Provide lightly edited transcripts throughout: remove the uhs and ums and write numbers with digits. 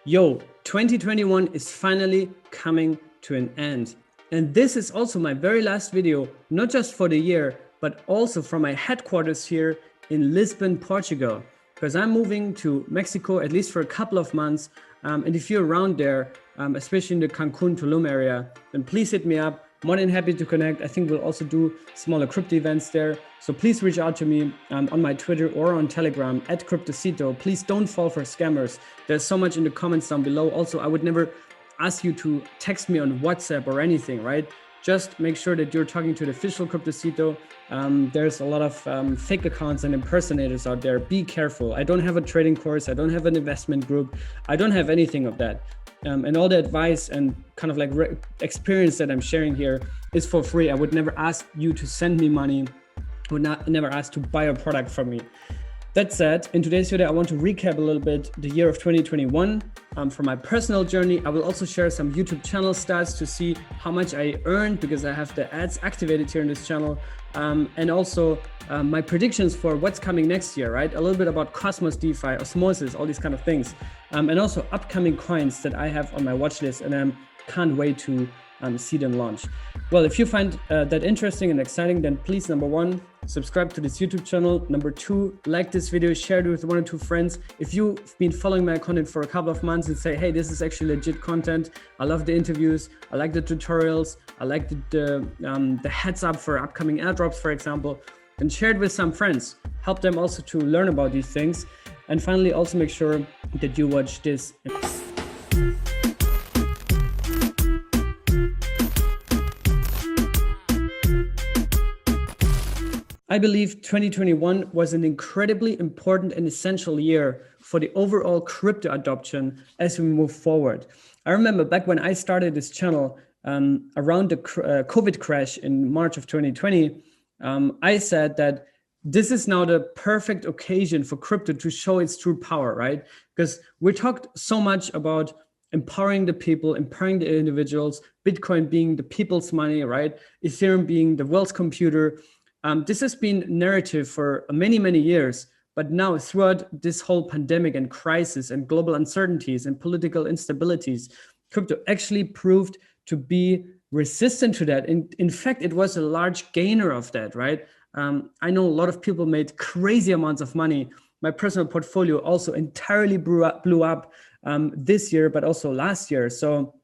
Yo, 2021 is finally coming to an end. And this is also my very last video, not just for the year, but also from my headquarters here in Lisbon, Portugal, because I'm moving to Mexico, at least for a couple of months. And if you're around there, especially in the Cancun, Tulum area, then please hit me up. More than happy to connect. I think we'll also do smaller crypto events there. So please reach out to me on my Twitter or on Telegram at Cryptocito. Please don't fall for scammers. There's so much in the comments down below. Also, I would never ask you to text me on WhatsApp or anything, right? Just make sure that you're talking to the official Cryptocito. There's a lot of fake accounts and impersonators out there. Be careful. I don't have a trading course. I don't have an investment group. I don't have anything of that. And all the advice and kind of like experience that I'm sharing here is for free. I would never ask you to send me money. I would never ask to buy a product from me. That said, in today's video, I want to recap a little bit the year of 2021 from my personal journey. I will also share some YouTube channel stats to see how much I earned because I have the ads activated here in this channel. And also my predictions for what's coming next year, right? A little bit about Cosmos, DeFi, Osmosis, all these kind of things. And also upcoming coins that I have on my watch list and I can't wait to see them launch. Well, if you find that interesting and exciting, then please, number one, subscribe to this YouTube channel. Number two, like this video, share it with 1 or 2 friends. If you've been following my content for a couple of months and say, hey, this is actually legit content. I love the interviews. I like the tutorials. I like the heads up for upcoming airdrops, for example, and share it with some friends. Help them also to learn about these things. And finally, also make sure that you watch this. I believe 2021 was an incredibly important and essential year for the overall crypto adoption as we move forward. I remember back when I started this channel around the COVID crash in March of 2020, I said that this is now the perfect occasion for crypto to show its true power, right? Because we talked so much about empowering the people, empowering the individuals, Bitcoin being the people's money, right? Ethereum being the world's computer. This has been narrative for many, many years, but now throughout this whole pandemic and crisis and global uncertainties and political instabilities, crypto actually proved to be resistant to that. In fact, it was a large gainer of that, right? I know a lot of people made crazy amounts of money. My personal portfolio also entirely blew up this year, but also last year. So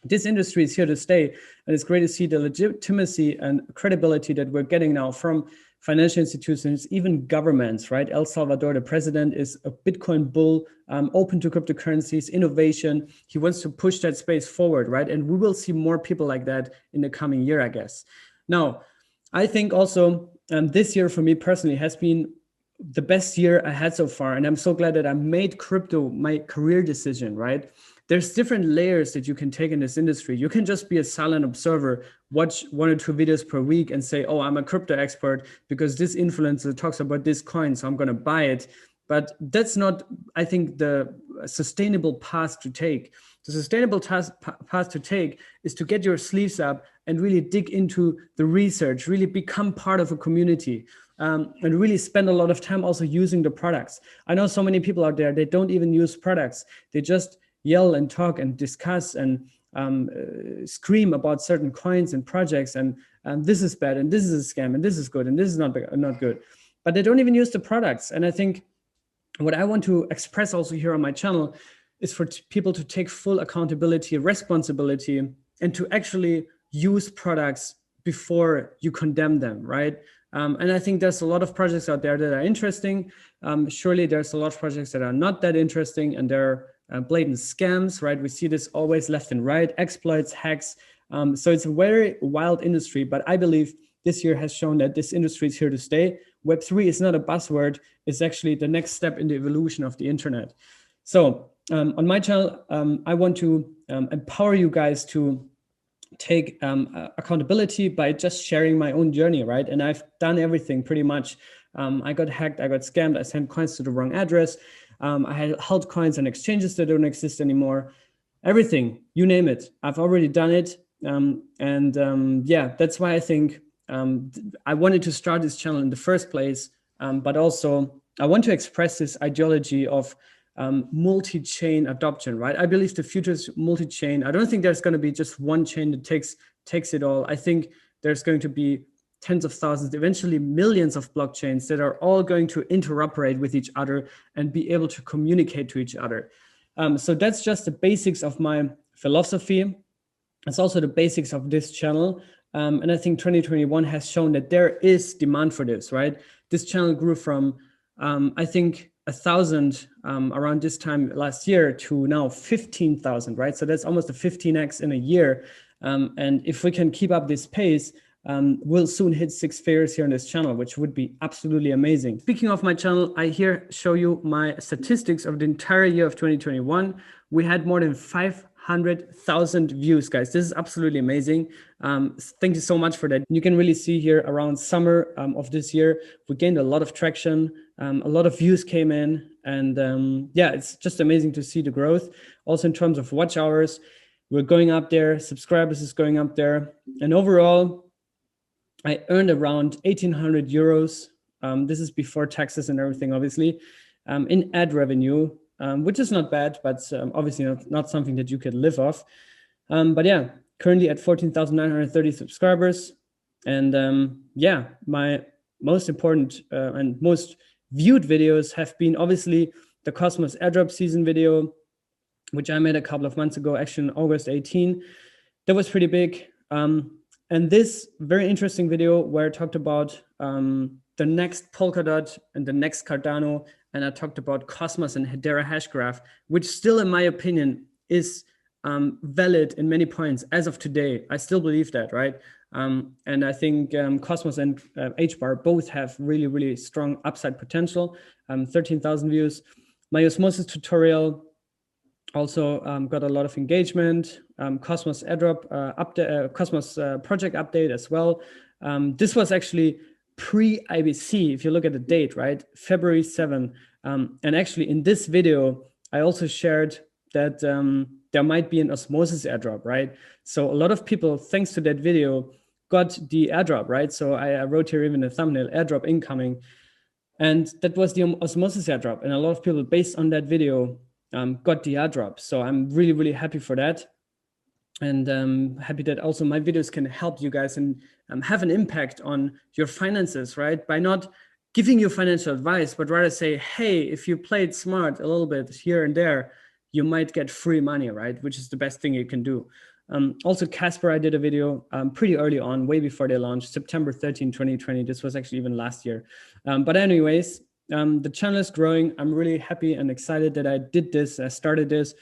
this industry is here to stay, and it's great to see the legitimacy and credibility that we're getting now from financial institutions, even governments, right? El Salvador, the president, is a Bitcoin bull, open to cryptocurrencies, innovation. He wants to push that space forward, right? And we will see more people like that in the coming year, I guess. Now, I think also this year for me personally has been the best year I had so far. And I'm so glad that I made crypto my career decision, right? There's different layers that you can take in this industry. You can just be a silent observer, watch 1 or 2 videos per week and say, oh, I'm a crypto expert because this influencer talks about this coin, so I'm going to buy it. But that's not, I think, the sustainable path to take. The sustainable path to take is to get your sleeves up and really dig into the research, really become part of a community, and really spend a lot of time also using the products. I know so many people out there, they don't even use products. They just yell and talk and discuss and scream about certain coins and projects and this is bad and this is a scam and this is good and this is not good. But they don't even use the products. And I think what I want to express also here on my channel is for people to take full accountability, responsibility, and to actually use products before you condemn them, right? And I think there's a lot of projects out there that are interesting. Surely there's a lot of projects that are not that interesting and they're blatant scams, right? We see this always left and right, exploits, hacks. So it's a very wild industry, but I believe this year has shown that this industry is here to stay. Web3 is not a buzzword, it's actually the next step in the evolution of the internet. So on my channel, I want to empower you guys to take accountability by just sharing my own journey, right? And I've done everything pretty much. I got hacked, I got scammed, I sent coins to the wrong address. I had held coins on exchanges that don't exist anymore. Everything, you name it, I've already done it. Yeah, that's why I think I wanted to start this channel in the first place. But also I want to express this ideology of multi-chain adoption, right? I believe the future is multi-chain. I don't think there's going to be just one chain that takes it all. I think there's going to be tens of thousands, eventually millions of blockchains that are all going to interoperate with each other and be able to communicate to each other. So that's just the basics of my philosophy. It's also the basics of this channel. And I think 2021 has shown that there is demand for this, right? This channel grew from, I think, 1,000 around this time last year to now 15,000, right? So that's almost a 15x in a year. And if we can keep up this pace, we'll soon hit 6 figures here on this channel, which would be absolutely amazing. Speaking of my channel, I here show you my statistics of the entire year of 2021. We had more than 500,000 views, guys. This is absolutely amazing. Thank you so much for that. You can really see here around summer of this year, we gained a lot of traction. A lot of views came in, and yeah, it's just amazing to see the growth. Also in terms of watch hours, we're going up there, subscribers is going up there. And overall, I earned around 1,800 euros. This is before taxes and everything, obviously, in ad revenue, which is not bad, but obviously not something that you could live off. But yeah, currently at 14,930 subscribers. And yeah, my most important and most viewed videos have been obviously the Cosmos airdrop season video, which I made a couple of months ago, actually in August 18. That was pretty big. And this very interesting video where I talked about the next Polkadot and the next Cardano, and I talked about Cosmos and Hedera hashgraph, which still, in my opinion, is valid in many points as of today. I still believe that, right? And I think Cosmos and HBAR both have really, really strong upside potential. 13,000 views. My osmosis tutorial also got a lot of engagement. Cosmos airdrop update, Cosmos project update as well. This was actually pre-IBC, if you look at the date, right? February 7. And actually in this video, I also shared that there might be an osmosis airdrop, right? So a lot of people, thanks to that video, got the airdrop, right? So I wrote here even a thumbnail, airdrop incoming. And that was the osmosis airdrop. And a lot of people based on that video got the airdrop. So I'm really, really happy for that. And happy that also my videos can help you guys and have an impact on your finances, right? By not giving you financial advice, but rather say, hey, if you played smart a little bit here and there, you might get free money, right? Which is the best thing you can do. Also, Casper, I did a video pretty early on, way before they launched, September 13, 2020. This was actually even last year. But anyways, the channel is growing. I'm really happy and excited that I did this, I started this.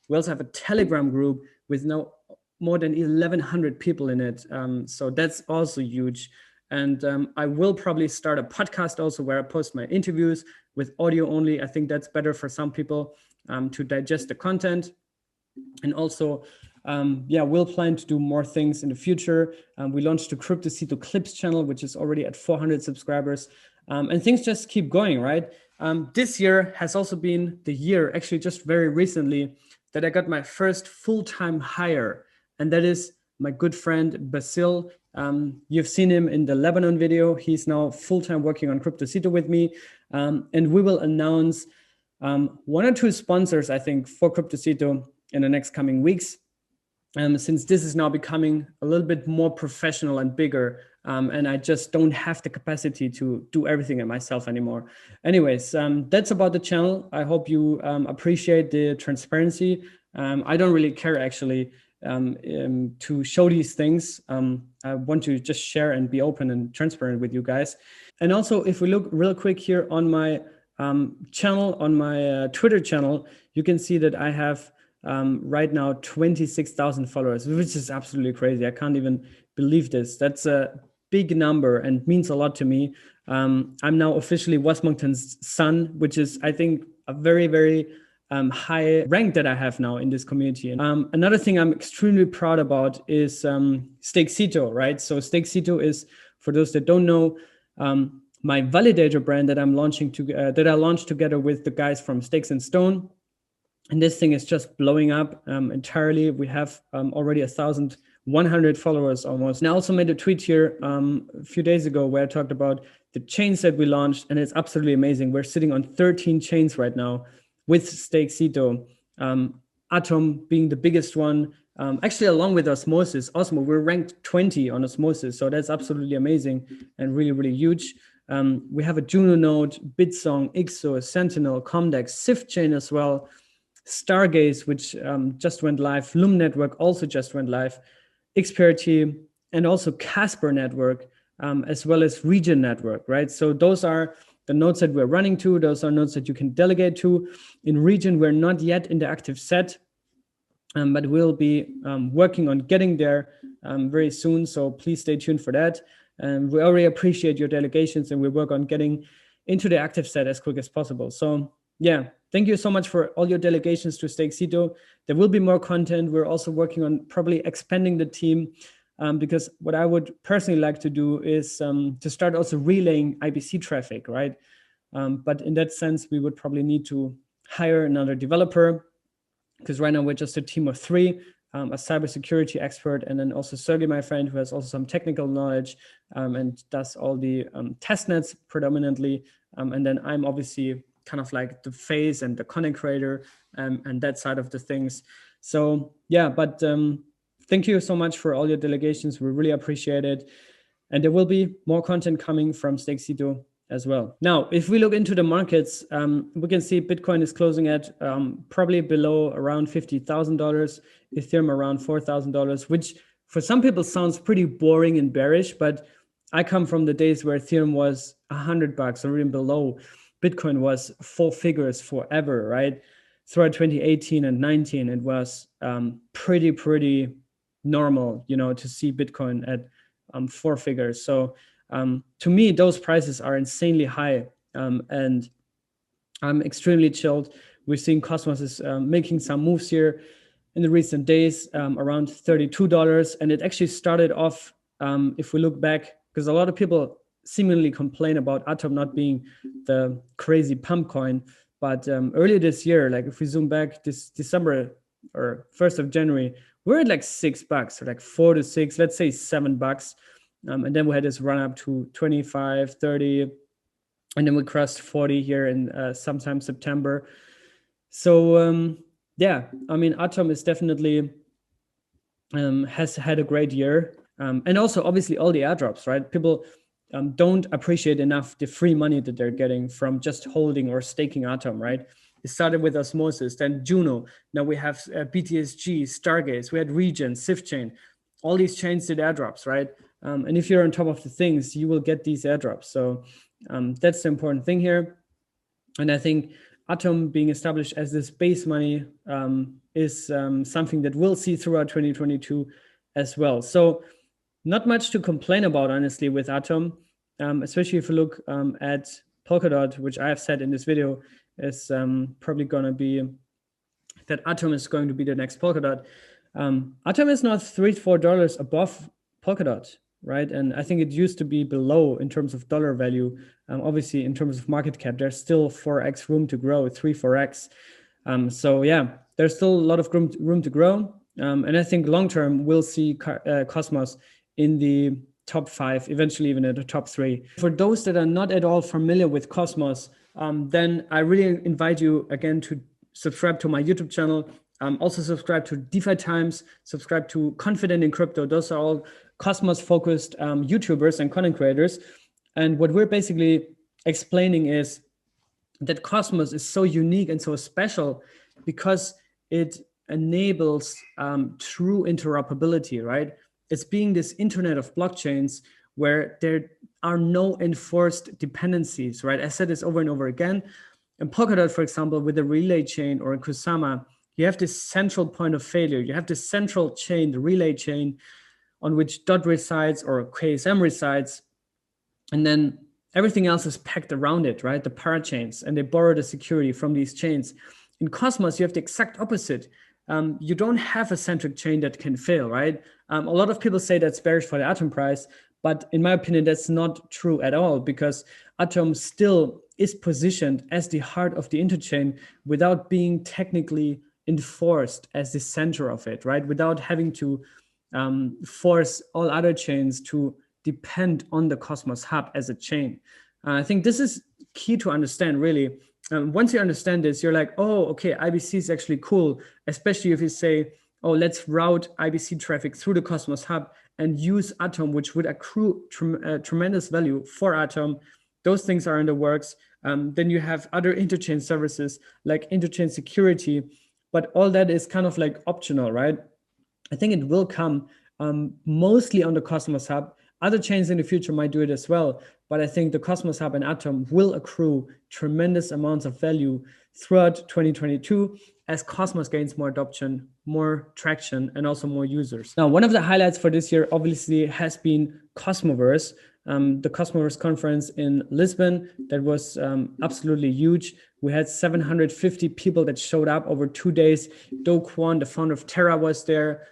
We also have a Telegram group with now more than 1,100 people in it. So that's also huge. And I will probably start a podcast also where I post my interviews with audio only. I think that's better for some people to digest the content. And also, yeah, we'll plan to do more things in the future. We launched the Cryptocito Clips channel, which is already at 400 subscribers. And things just keep going, right? This year has also been the year, actually just very recently, that I got my first full-time hire. And that is my good friend, Basil. You've seen him in the Lebanon video. He's now full-time working on Cryptocito with me. And we will announce 1 or 2 sponsors, I think, for Cryptocito in the next coming weeks. Since this is now becoming a little bit more professional and bigger, and I just don't have the capacity to do everything myself anymore. Anyways, that's about the channel. I hope you appreciate the transparency. I don't really care actually to show these things. I want to just share and be open and transparent with you guys. And also, if we look real quick here on my channel, on my Twitter channel, you can see that I have right now 26,000 followers, which is absolutely crazy. I can't even believe this. That's a big number and means a lot to me. I'm now officially Westmonkton's son, which is, I think, a very, very high rank that I have now in this community. Another thing I'm extremely proud about is Stakecito, right? So Stakecito is, for those that don't know, my validator brand that I'm launching that I launched together with the guys from Stakes and Stone. And this thing is just blowing up entirely. We have already 1,100 followers almost. And I also made a tweet here a few days ago where I talked about the chains that we launched, and it's absolutely amazing. We're sitting on 13 chains right now. with Stakecito, Atom being the biggest one. Actually, along with Osmosis, Osmo, we're ranked 20 on Osmosis, so that's absolutely amazing and really, really huge. We have a Juno node, Bitsong, Ixo, Sentinel, Comdex, Sift chain as well, Stargaze, which just went live, Loom Network also just went live, XPRT, and also Casper Network, as well as Region Network, right? So those are the nodes that we're running to. Those are nodes that you can delegate to. In Region, we're not yet in the active set, but we'll be working on getting there very soon. So please stay tuned for that. And we already appreciate your delegations, and we work on getting into the active set as quick as possible. So yeah, thank you so much for all your delegations to Stakecito. There will be more content. We're also working on probably expanding the team, because what I would personally like to do is to start also relaying IBC traffic, right? But in that sense, we would probably need to hire another developer, because right now we're just a team of 3, a cybersecurity expert, and then also Sergey, my friend, who has also some technical knowledge and does all the test nets predominantly. And then I'm obviously kind of like the face and the content creator and that side of the things. So yeah, but thank you so much for all your delegations. We really appreciate it. And there will be more content coming from Stakecito as well. Now, if we look into the markets, we can see Bitcoin is closing at probably below around $50,000, Ethereum around $4,000, which for some people sounds pretty boring and bearish, but I come from the days where Ethereum was $100 or even below. Bitcoin was 4 figures forever, right? Throughout 2018 and 19, it was pretty normal, you know, to see Bitcoin at 4 figures. So to me, those prices are insanely high, and I'm extremely chilled. We're seeing Cosmos is making some moves here in the recent days, around $32, and it actually started off, if we look back, because a lot of people seemingly complain about Atom not being the crazy pump coin, but earlier this year, like if we zoom back this December or 1st of January, we're at like $6 or like 4 to 6, let's say $7. And then we had this run up to 25, 30, and then we crossed 40 here in sometime September. So yeah, I mean, Atom is definitely has had a great year. And also obviously all the airdrops, right? People don't appreciate enough the free money that they're getting from just holding or staking Atom, right? It started with Osmosis, then Juno. Now we have BTSG, Stargaze, we had Region, Sift chain. All these chains did airdrops, right? And if you're on top of the things, you will get these airdrops. So that's the important thing here. And I think Atom being established as this base money is something that we'll see throughout 2022 as well. So not much to complain about, honestly, with Atom, especially if you look at Polkadot, which I have said in this video is probably going to be that Atom is going to be the next Polkadot. Atom is now $3-4 above Polkadot, right? And I think it used to be below in terms of dollar value. Obviously, in terms of market cap, there's still 4x room to grow, 3-4x. So yeah, there's still a lot of room to grow. And I think long term, we'll see Cosmos in the top 5, eventually even at the top 3. For those that are not at all familiar with Cosmos, then I really invite you again to subscribe to my YouTube channel. Also subscribe to DeFi Times, subscribe to Confident in Crypto. Those are all Cosmos-focused YouTubers and content creators. And what we're basically explaining is that Cosmos is so unique and so special because it enables true interoperability, right? It's being this internet of blockchains where there are no enforced dependencies, right? I said this over and over again. In Polkadot, for example, with the relay chain or in Kusama, you have this central point of failure. You have this central chain, the relay chain, on which DOT resides or KSM resides. And then everything else is packed around it, right? The parachains, and they borrow the security from these chains. In Cosmos, you have the exact opposite. You don't have a centric chain that can fail, right? A lot of people say that's bearish for the Atom price, but in my opinion, that's not true at all, because Atom still is positioned as the heart of the interchain without being technically enforced as the center of it, right? Without having to force all other chains to depend on the Cosmos hub as a chain. I think this is key to understand, really, once you understand this, you're like, oh, okay, IBC is actually cool, especially if you say, oh, let's route IBC traffic through the Cosmos hub and use Atom, which would accrue tremendous value for Atom. Those things are in the works. Then you have other interchain services like interchain security, but all that is kind of like optional, right? I think it will come mostly on the Cosmos hub. Other chains in the future might do it as well, but I think the Cosmos hub and Atom will accrue tremendous amounts of value throughout 2022 as Cosmos gains more adoption, more traction, and also more users. Now, one of the highlights for this year obviously has been Cosmoverse, the Cosmoverse conference in Lisbon. That was absolutely huge. We had 750 people that showed up over 2 days. Do Kwon, the founder of Terra, was there.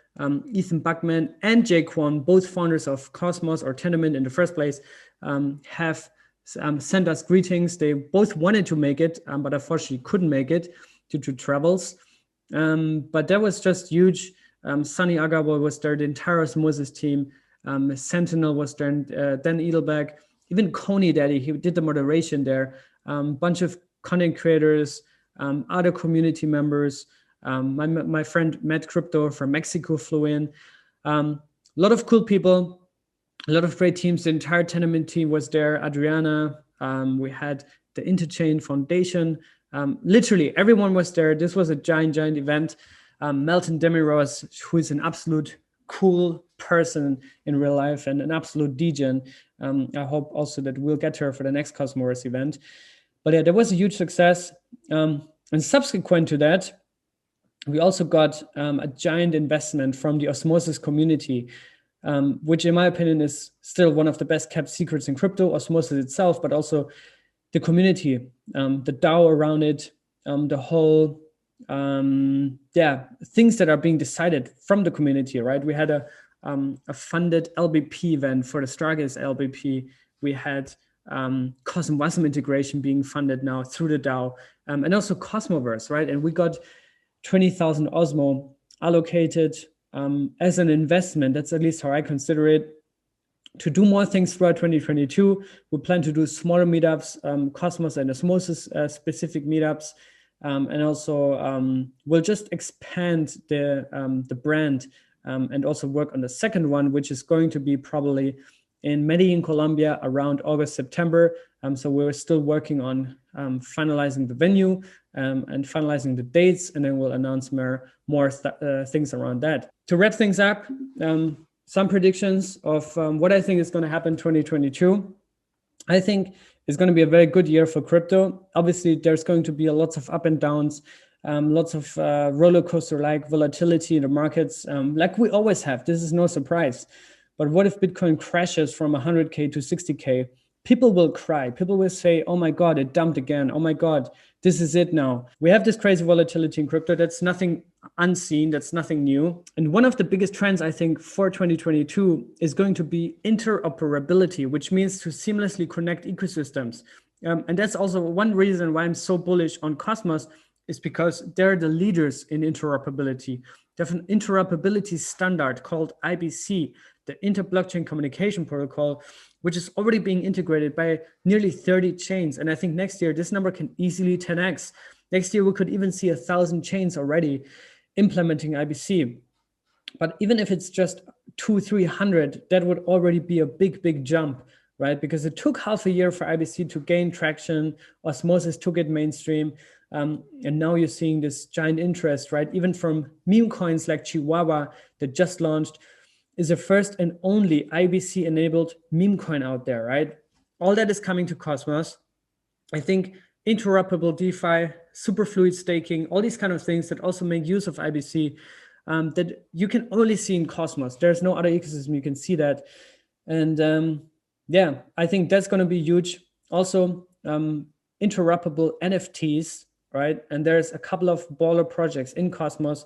Ethan Buckman and Jay Kwon, both founders of Cosmos or Tendermint in the first place, have sent us greetings. They both wanted to make it, but unfortunately couldn't make it due to travels. But that was just huge. Sunny Agawal was there, the entire Osmosis team. Sentinel was there, Dan Edelbeck, even Coney Daddy, he did the moderation there. Bunch of content creators, other community members. My friend Matt Crypto from Mexico flew in. A lot of cool people, a lot of great teams. The entire Tendermint team was there. Adriana, we had the Interchain Foundation. Literally everyone was there. This was a giant event. Melton Demiros, who is an absolute cool person in real life and an absolute degen. I hope also that we'll get her for the next Cosmoverse event. But yeah, there was a huge success. And subsequent to that, we also got a giant investment from the Osmosis community, which in my opinion is still one of the best kept secrets in crypto, Osmosis itself, but also the community, the DAO around it, the whole, things that are being decided from the community, right? We had a funded LBP event for the Stargaze LBP. We had Cosm Wasm integration being funded now through the DAO, and also Cosmoverse, right? And we got 20,000 Osmo allocated as an investment. That's at least how I consider it, to do more things throughout 2022. We plan to do smaller meetups, Cosmos and Osmosis specific meetups, and also we'll just expand the brand and also work on the second one, which is going to be probably in Medellin, Colombia around August, September. So we're still working on finalizing the venue and finalizing the dates, and then we'll announce more things around that. To wrap things up, some predictions of what I think is going to happen in 2022. I think it's going to be a very good year for crypto. Obviously, there's going to be lots of up and downs, lots of roller coaster-like volatility in the markets, like we always have. This is no surprise. But what if Bitcoin crashes from 100K to 60K? People will cry. People will say, oh my God, it dumped again. Oh my God, this is it now. We have this crazy volatility in crypto. That's nothing unseen. That's nothing new. And one of the biggest trends, I think, for 2022 is going to be interoperability, which means to seamlessly connect ecosystems. And that's also one reason why I'm so bullish on Cosmos, is because they're the leaders in interoperability. They have an interoperability standard called IBC, the Inter-Blockchain Communication Protocol, which is already being integrated by nearly 30 chains. And I think next year, this number can easily 10x. Next year, we could even see 1,000 chains already implementing IBC. But even if it's just 200-300, that would already be a big jump, right? Because it took half a year for IBC to gain traction. Osmosis took it mainstream. And now you're seeing this giant interest, right? Even from meme coins like Chihuahua that just launched, is the first and only IBC-enabled meme coin out there, right? All that is coming to Cosmos. I think interoperable DeFi, superfluid staking, all these kind of things that also make use of IBC, that you can only see in Cosmos. There's no other ecosystem you can see that. And I think that's going to be huge. Also, interoperable NFTs, right? And there's a couple of baller projects in Cosmos,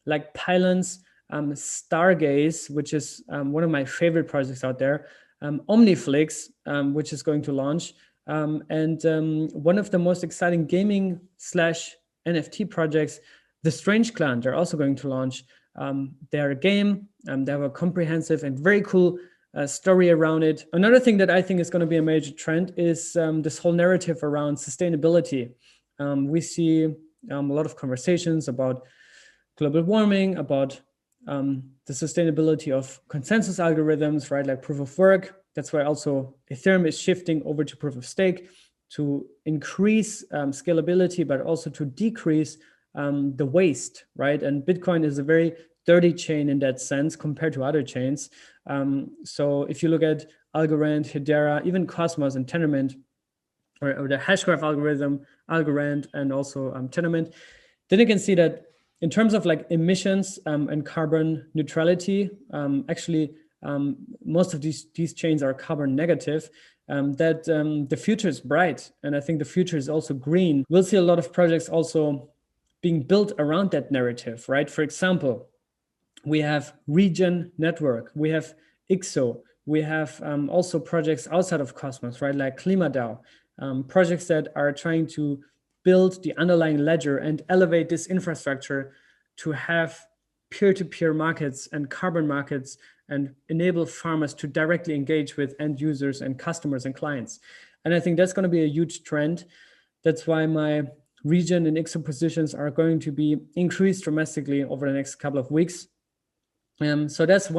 like Pylons, Stargaze, which is one of my favorite projects out there, Omniflix, which is going to launch, and one of the most exciting gaming / NFT projects, the Strange Clan, they're also going to launch. They're a game, they have a comprehensive and very cool story around it. Another thing that I think is going to be a major trend is this whole narrative around sustainability. we see a lot of conversations about global warming, about the sustainability of consensus algorithms, right? Like proof of work. That's why also Ethereum is shifting over to proof of stake to increase scalability, but also to decrease the waste, right? And Bitcoin is a very dirty chain in that sense compared to other chains. So if you look at Algorand, Hedera, even Cosmos and Tendermint, or the hashgraph algorithm, Algorand, and also Tendermint, then you can see that in terms of like emissions and carbon neutrality, actually most of these chains are carbon negative. That the future is bright, and I think the future is also green. We'll see a lot of projects also being built around that narrative, right? For example, we have Regen Network, we have IXO, we have also projects outside of Cosmos, right? Like KlimaDAO, projects that are trying to build the underlying ledger and elevate this infrastructure to have peer-to-peer markets and carbon markets and enable farmers to directly engage with end users and customers and clients. And I think that's going to be a huge trend. That's why my Regen and IXO positions are going to be increased dramatically over the next couple of weeks. So that's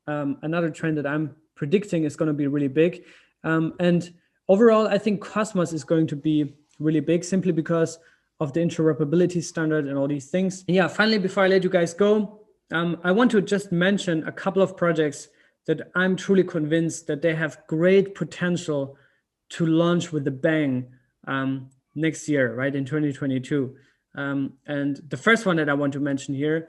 another trend that I'm predicting is going to be really big. And overall, I think Cosmos is going to be really big simply because of the interoperability standard and all these things. And yeah, finally, before I let you guys go, I want to just mention a couple of projects that I'm truly convinced that they have great potential to launch with a bang next year, right, in 2022. And the first one that I want to mention here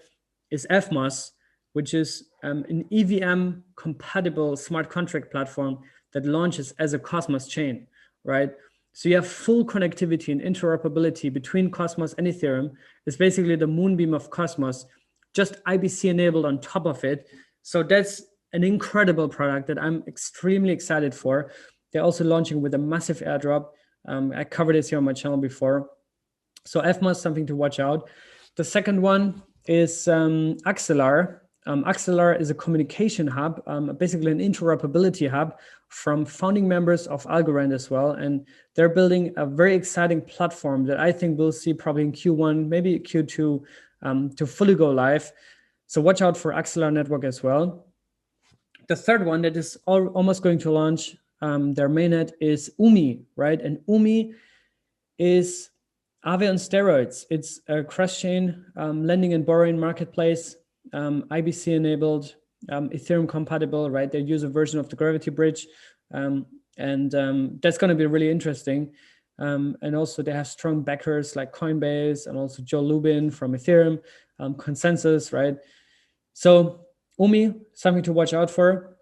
is Evmos, which is an EVM compatible smart contract platform that launches as a Cosmos chain, right? So you have full connectivity and interoperability between Cosmos and Ethereum. It's basically the moonbeam of Cosmos, just IBC enabled on top of it. So that's an incredible product that I'm extremely excited for. They're also launching with a massive airdrop. I covered this here on my channel before. So Evmos, something to watch out. The second one is Axelar. Axelar is a communication hub, basically an interoperability hub from founding members of Algorand as well. And they're building a very exciting platform that I think we'll see probably in Q1, maybe Q2 to fully go live. So watch out for Axelar network as well. The third one that is almost going to launch their mainnet is Umi, right? And Umi is Aave on steroids. It's a cross-chain lending and borrowing marketplace, IBC enabled, Ethereum compatible, right? They use a version of the Gravity Bridge, and that's going to be really interesting. And also they have strong backers like Coinbase and also Joe Lubin from Ethereum, Consensus, right? So Umi, something to watch out for.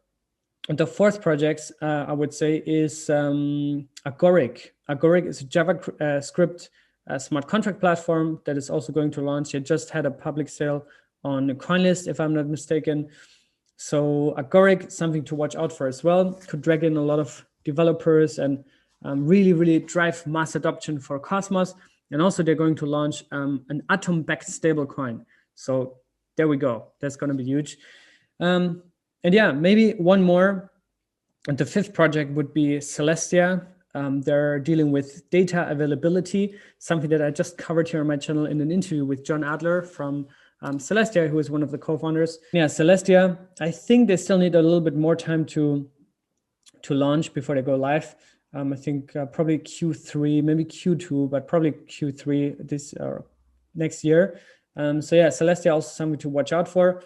And the fourth project, I would say, is Agoric. Agoric is a JavaScript smart contract platform that is also going to launch. It just had a public sale on CoinList, if I'm not mistaken. So Agoric, something to watch out for as well. Could drag in a lot of developers and really, really drive mass adoption for Cosmos. And also they're going to launch an Atom-backed stablecoin. So there we go. That's going to be huge. And yeah, maybe one more. And the fifth project would be Celestia. They're dealing with data availability, something that I just covered here on my channel in an interview with John Adler from Celestia, who is one of the co-founders. Yeah, Celestia, I think they still need a little bit more time to launch before they go live. I think probably Q3, maybe Q2, but probably Q3 this next year. So yeah, Celestia also something to watch out for.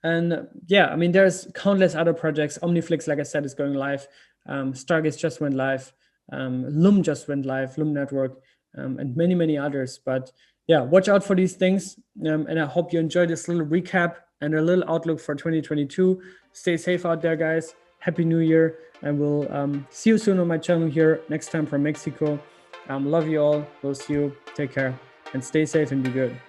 And yeah, I mean, there's countless other projects. Omniflix, like I said, is going live. Stargaze just went live. Loom just went live, Loom Network, and many, many others. But yeah, watch out for these things. And I hope you enjoyed this little recap and a little outlook for 2022. Stay safe out there, guys. Happy New Year. And we'll see you soon on my channel here next time from Mexico. Love you all. We'll see you. Take care and stay safe and be good.